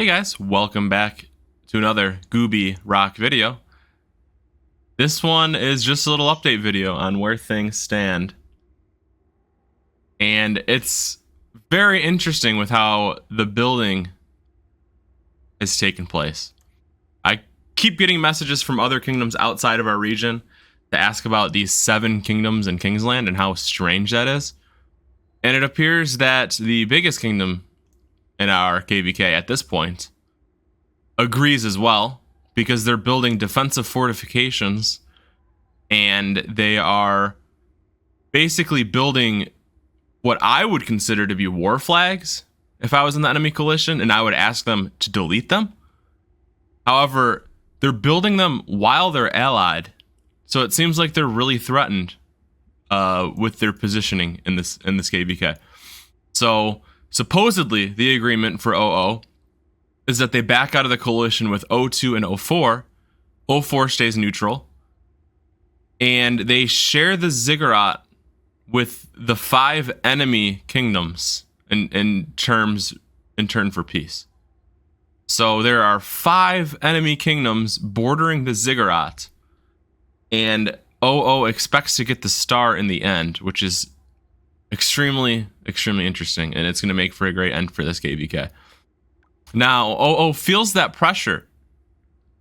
Hey guys, welcome back to another Gooby Rock video. This one is just a little update video on where things stand. And it's very interesting with how the building has taken place. I keep getting messages from other kingdoms outside of our region to ask about these 7 kingdoms in Kingsland and how strange that is. And it appears that the biggest kingdom in our KVK at this point agrees as well, because they're building defensive fortifications and they are basically building what I would consider to be war flags if I was in the enemy coalition, and I would ask them to delete them. However, they're building them while they're allied, so it seems like they're really threatened with their positioning in this KVK. So supposedly the agreement for 00 is that they back out of the coalition with 02 and 04. 04 stays neutral, and they share the ziggurat with the 5 enemy kingdoms in turn for peace. So there are 5 enemy kingdoms bordering the ziggurat, and 00 expects to get the star in the end, which is extremely interesting, and it's going to make for a great end for this KVK. Now, 00 feels that pressure,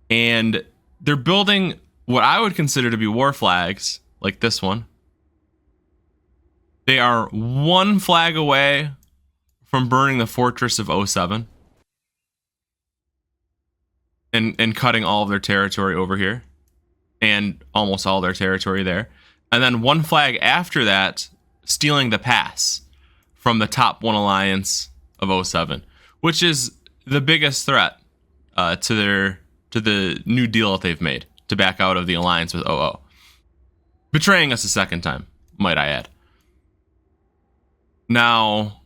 and they're building what I would consider to be war flags, like this one. They are 1 flag away from burning the fortress of 07 and cutting all of their territory over here, and almost all their territory there. And then 1 flag after that, stealing the pass from the top 1 alliance of 07, which is the biggest threat to the new deal that they've made to back out of the alliance with 00. Betraying us a second time, might I add. Now,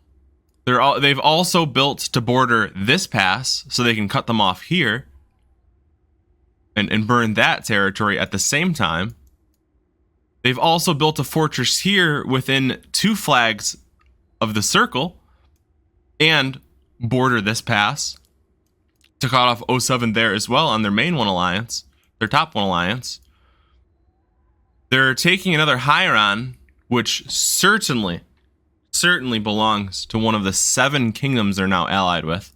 they've also built to border this pass so they can cut them off here and burn that territory at the same time. They've also built a fortress here within 2 flags of the circle and border this pass to cut off 07 there as well on their main 1 alliance, their top 1 alliance. They're taking another Hieron, which certainly belongs to one of the 7 kingdoms they're now allied with.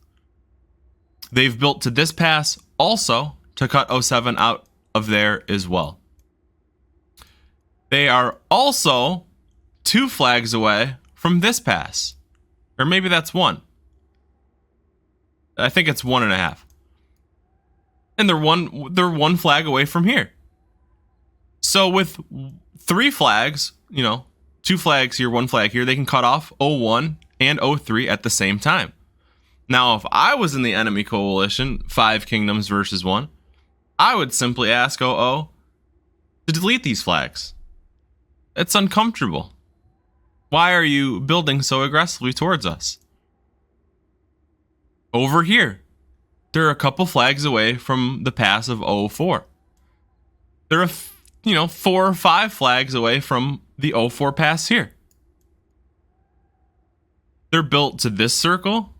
They've built to this pass also to cut 07 out of there as well. They are also 2 flags away from this pass. Or maybe that's 1. I think it's 1.5. And they're 1 flag away from here. So with 3 flags, 2 flags here, 1 flag here, they can cut off 01 and 03 at the same time. Now, if I was in the enemy coalition, 5 kingdoms versus 1, I would simply ask 00 to delete these flags. It's uncomfortable. Why are you building so aggressively towards us? Over here, they're a couple flags away from the pass of 04. They're 4 or 5 flags away from the 04 pass here. They're built to this circle.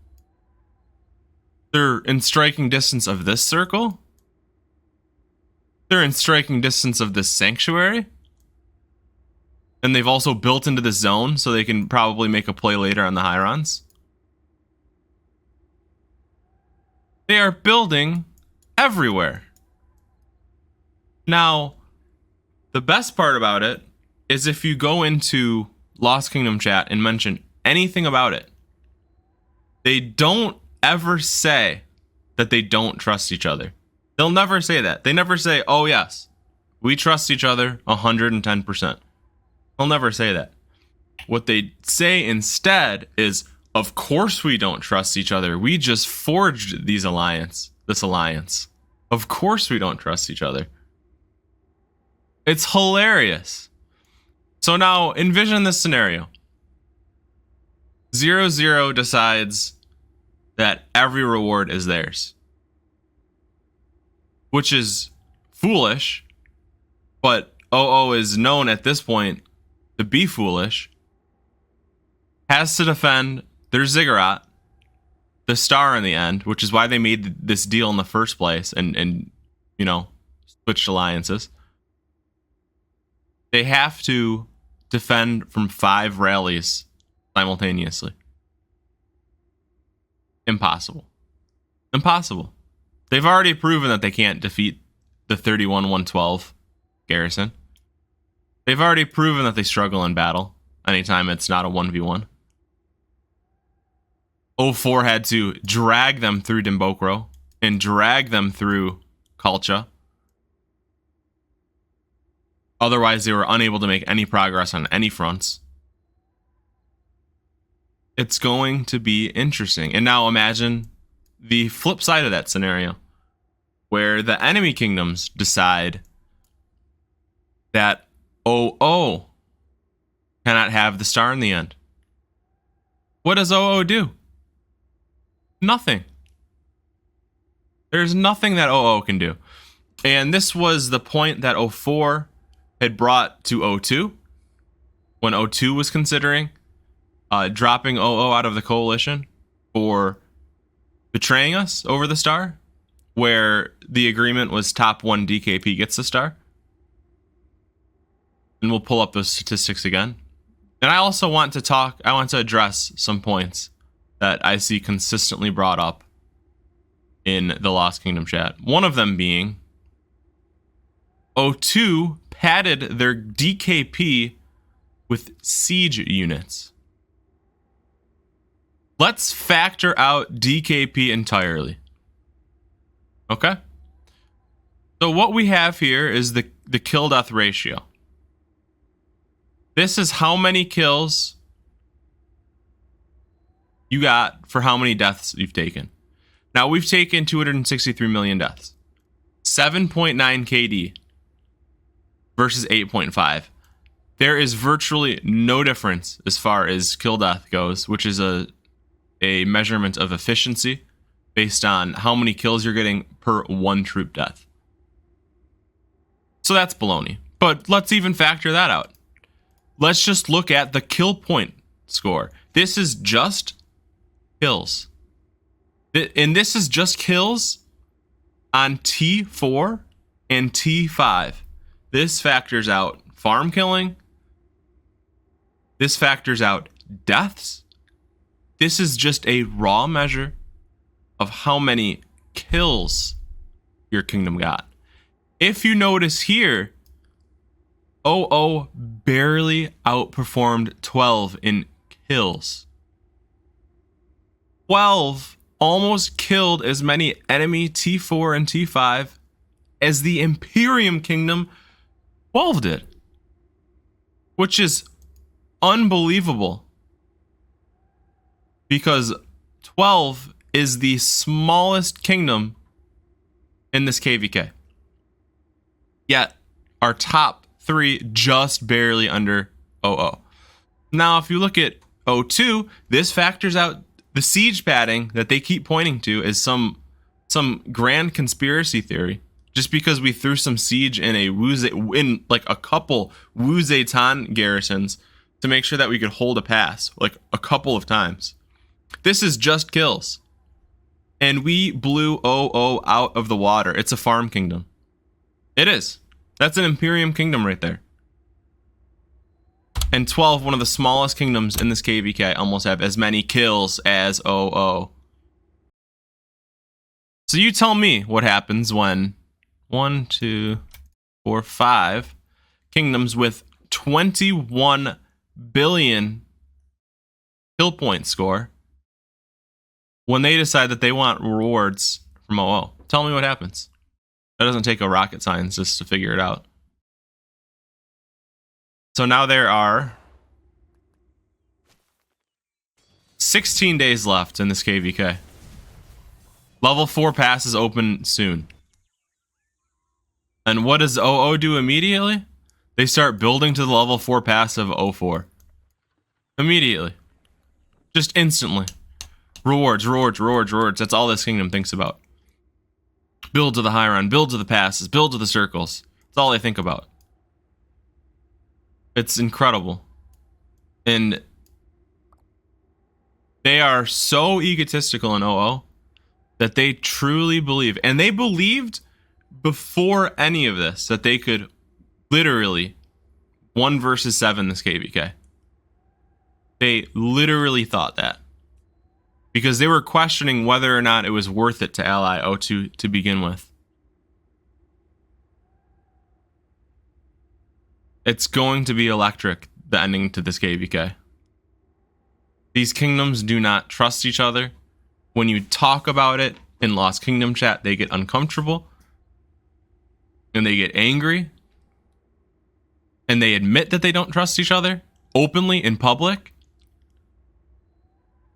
They're in striking distance of this circle. They're in striking distance of this sanctuary. And they've also built into the zone so they can probably make a play later on the Hierons. They are building everywhere. Now, the best part about it is if you go into Lost Kingdom chat and mention anything about it, they don't ever say that they don't trust each other. They'll never say that. They never say, oh yes, we trust each other 110%. They'll never say that. What they say instead is, of course we don't trust each other. We just forged this alliance. Of course we don't trust each other. It's hilarious. So now envision this scenario. 00 decides that every reward is theirs, which is foolish, but 00 is known at this point to be foolish, has to defend their ziggurat, the star in the end, which is why they made this deal in the first place and you know, switched alliances. They have to defend from 5 rallies simultaneously. Impossible. Impossible. They've already proven that they can't defeat the 31-112 garrison. They've already proven that they struggle in battle anytime it's not a 1v1. 04 had to drag them through Dimbokro and drag them through Kalcha. Otherwise, they were unable to make any progress on any fronts. It's going to be interesting. And now imagine the flip side of that scenario, where the enemy kingdoms decide that 00 cannot have the star in the end. What does 00 do? Nothing. There's nothing that 00 can do. And this was the point that 04 had brought to 02 when 02 was considering dropping 00 out of the coalition for betraying us over the star, where the agreement was top 1 DKP gets the star. And we'll pull up those statistics again. And I also want to address some points that I see consistently brought up in the Lost Kingdom chat. One of them being 02 padded their DKP with siege units. Let's factor out DKP entirely. Okay? So what we have here is the kill-death ratio. This is how many kills you got for how many deaths you've taken. Now, we've taken 263 million deaths. 7.9 KD versus 8.5. There is virtually no difference as far as kill death goes, which is a measurement of efficiency based on how many kills you're getting per 1 troop death. So that's baloney. But let's even factor that out. Let's just look at the kill point score. This is just kills. And this is just kills on T4 and T5. This factors out farm killing. This factors out deaths. This is just a raw measure of how many kills your kingdom got. If you notice here, 00 barely outperformed 12 in kills. 12 almost killed as many enemy T4 and T5 as the Imperium Kingdom 12 did. Which is unbelievable. Because 12 is the smallest kingdom in this KVK. Yet, our top 3 just barely under 00. Now, if you look at 02, this factors out the siege padding that they keep pointing to as some grand conspiracy theory. Just because we threw some siege in a couple Wu Zetian garrisons to make sure that we could hold a pass, like a couple of times. This is just kills. And we blew 00 out of the water. It's a farm kingdom. It is. That's an Imperium Kingdom right there. And 12, one of the smallest kingdoms in this KVK, almost have as many kills as 00. So you tell me what happens when 1, 2, 4, 5 kingdoms with 21 billion kill point score, when they decide that they want rewards from 00. Tell me what happens. That doesn't take a rocket science just to figure it out. So now there are 16 days left in this KVK. Level 4 pass is open soon. And what does 00 do immediately? They start building to the level 4 pass of 04. Immediately. Just instantly. Rewards, rewards, rewards, rewards. That's all this kingdom thinks about. Build to the high run, build to the passes, build to the circles. That's all they think about. It's incredible. And They are so egotistical in OO that they truly believe, and they believed before any of this, that they could literally 1 versus 7 this KVK. They literally thought that. Because they were questioning whether or not it was worth it to ally O2 to begin with. It's going to be electric, the ending to this KVK. These kingdoms do not trust each other. When you talk about it in Lost Kingdom chat, they get uncomfortable. And they get angry. And they admit that they don't trust each other openly in public.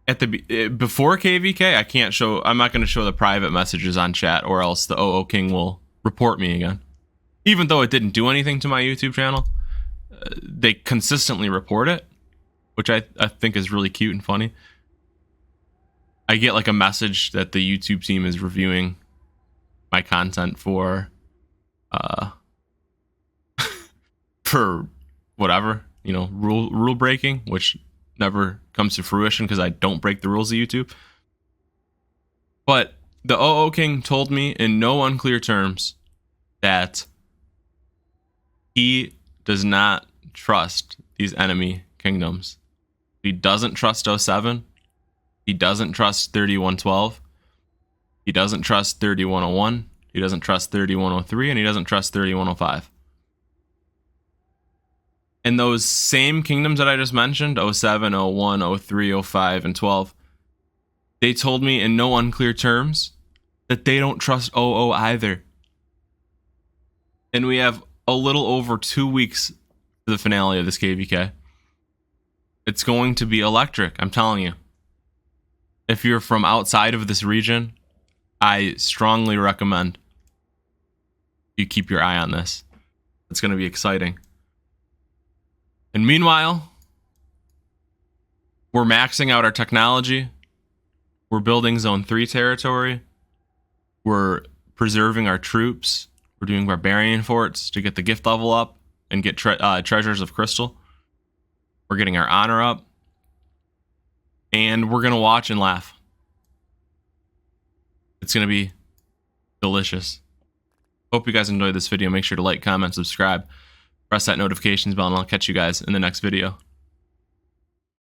At the before KVK, I'm not going to show the private messages on chat, or else the OO King will report me again. Even though it didn't do anything to my YouTube channel, they consistently report it, which I think is really cute and funny. I get like a message that the YouTube team is reviewing my content for for whatever, you know, rule breaking, which never comes to fruition because I don't break the rules of YouTube. But the OO King told me in no unclear terms that he does not trust these enemy kingdoms. He doesn't trust 07. He doesn't trust 3112. He doesn't trust 3101. He doesn't trust 3103. And he doesn't trust 3105. And those same kingdoms that I just mentioned, 07, 01, 03, 05, and 12, they told me in no unclear terms that they don't trust OO either. And we have a little over 2 weeks to the finale of this KVK. It's going to be electric, I'm telling you. If you're from outside of this region, I strongly recommend you keep your eye on this. It's going to be exciting. And meanwhile, we're maxing out our technology. We're building Zone 3 territory. We're preserving our troops. We're doing barbarian forts to get the gift level up and get treasures of crystal. We're getting our honor up. And we're going to watch and laugh. It's going to be delicious. Hope you guys enjoyed this video. Make sure to like, comment, subscribe. Press that notifications bell, and I'll catch you guys in the next video.